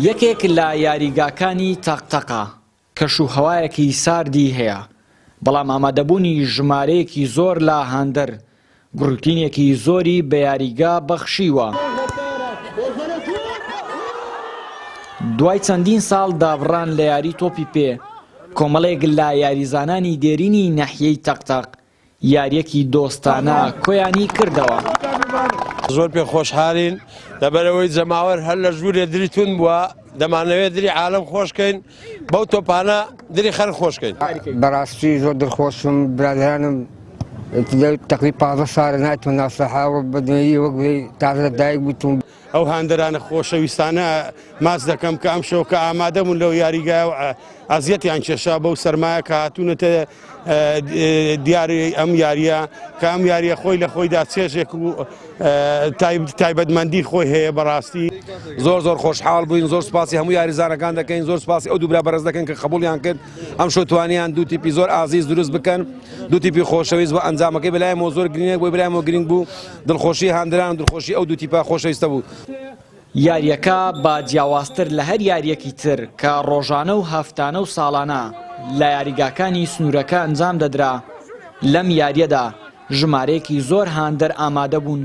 یەکێک لە یاریگاکانی تەقتەقە کەشوهەوایەکی ساردی هەیە، بەڵام ئامادەبوونی ژمارەیەکی زۆر لە هاندەر گروتینێکی زۆری بە یاریگا بەخشیوە. دوای چەندین ساڵ دابڕان لە یاری تۆپی پێ، کۆمەڵێک لە یاریزانانی دێرینی ناحیەی تەقتەق یاریەکی دۆستانە کۆیانی کردەوە. زۆر پێ خۆشحالین لەبەرەوەی جەماوەر هەر لە ژوورێ دری تون بووە، دەمانەوێت دری عالەم خۆشکەین، بەو تۆپانە دری خەر خۆشکەین. بەڕاستی زۆر دڵخۆشم، برادرانم تقریبا 15 ساڵە ناتوان ناسەحاوە بەدوێی وەک تازە دایک بووتم. ئەو هاندەرانە خۆشەویستانە ماس دەکەم کە ئەم شەو کە ئامادەبوون لەو یاریگایە ئازیەتیان کێشا بەو سەرمایە کە هاتوونەتە دیاری ئەم یاریە کە ئەم یاریە خۆی لە خۆیدا چێژێک و تایبەتمەندی خۆی هەیە. بەڕاستی زۆر خۆشحاڵ بووین، زۆر سپاسی هەموو یاریزانەکان دەکەین، زۆر سپاسی ئەو دوو برا بەرز دەکەن کە قبوڵیان کرد ئەم شۆ توانیان دوو تیپی زۆر ئازیز دروست بکەن، دوو تیپی خۆشەویست بۆ ئەنجامەکەی بەلایەمەوە زۆر گرنگە، بۆی بەلایەمەوە گرنگ بوو، دڵخۆشی هاندەران دڵخۆشی ئەو دوو تیپا خۆشەویستە بوو. یاریەکە بە جیاوازتر لە هەر یاریەکی تر کە ڕۆژانە و هەفتانە و ساڵانە لە یاریگاکانی سنوورەکە ئەنجام دەدرا، لەم یاریەدا ژمارەیەکی زۆر هاندەر ئامادە بوون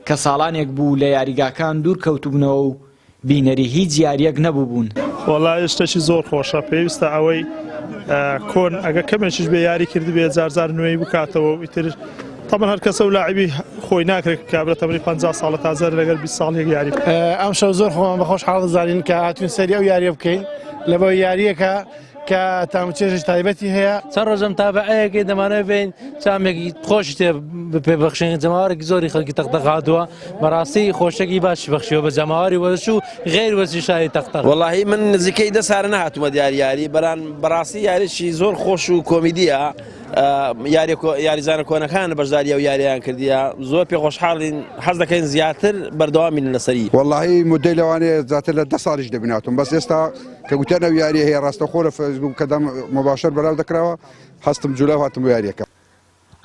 کە ساڵانێک بوو لە یاریگاکان دوور کەوتوبنەوە و بینەری هیچ یاریەک نەبوو بوون. وەڵای شتێکی زۆر خۆشە، پێویستە ئەوەی کۆن ئەگە کەمێکیش بێ یاری کردی بێ جار نوێی بکاتەوە ئیتر طبعا هەر کەسە و لاعبی خۆی ناکرێت کابرا تەمەنی 50 ساڵە تازە لەگەر 20 ساڵێک یاری. ئەم شەو زۆر خۆمان بەخۆش حاڵ دەزانین کە هاتوین سەری ئەو یاریە بکەین لەبەر یاریەکە کە تامچێژش تایبەتی هەیە. چەند ڕۆژەم تابعەیەکی دەمانەوێت بین چامێکی خۆشی تێ پێبەخشین، جەماوەرێکی زۆری خەڵکی تەقتەق هاتووە، بەڕاستی خۆشێکی باشی بەخشیوە بە جەماوەری وەرش و غێر وەرزی شاری تەقتەق. وەڵاهی من نزیکەی 10 ساڵە نەهاتوومە یاری بەڕاستی یاریشی زۆر خۆش و کۆمیدیە، یاریزانە کۆنەکان بەشداری ئەو یاریان کردیە، زۆر پێ خۆشحاڵین، حەز دەکەین زیاتر بەردەوامین لەسەری. وەڵاهی مودەی لەوانەیە زیاتر لە 10 ساڵیش دەبیناتم، بەس ئێستا کە گوتیان ئەو یاریە هەیە ڕاستەخۆ لە فەیسبوک کە مباشر بەراو دەکراوە، هەستم جوولای هاتم بۆ یاریەکە.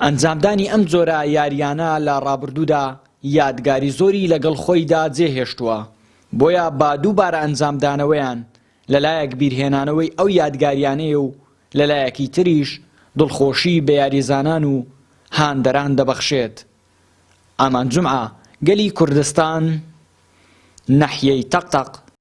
ئەنجامدانی ئەم جۆرە یاریانە لە ڕابردوودا یادگاری زۆری لەگەڵ خۆیدا جێهێشتووە، بۆیە با دووبارە ئەنجامدانەوەیان لەلایەک بیرهێنانەوەی ئەو یادگاریانەیە و لەلایەکی تریش دڵخۆشی بە یاریزانان و هاندەران دەبەخشێت. ئامان جومعە، گەلی کوردستان، ناحیەی تەقتەق.